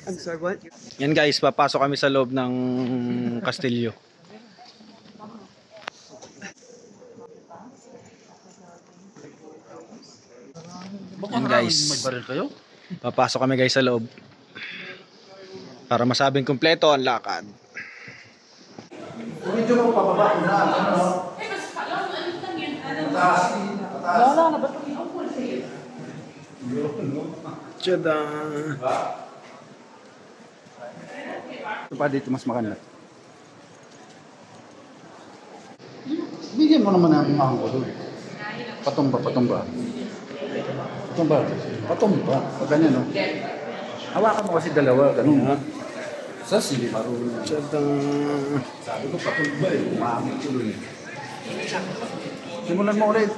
I'm sorry, what? Yan guys, papasok kami sa loob ng kastilyo. Yan guys, May baril kayo? papasok kami guys sa loob. Para masabing kumpleto ang lakad. Medyo mo pababa na. Wala na ba? Tiyada! Ito pa dito mas maganda. Bigyan mo naman ang angko doon. Patumba. Patumba. Pag ganyan, no? Hawakan mo kasi dalawa, ganun. Sa sige, marunong. Tiyada! Sabi ko, patumba eh. Umamit ko doon eh. Simulan mo ulit.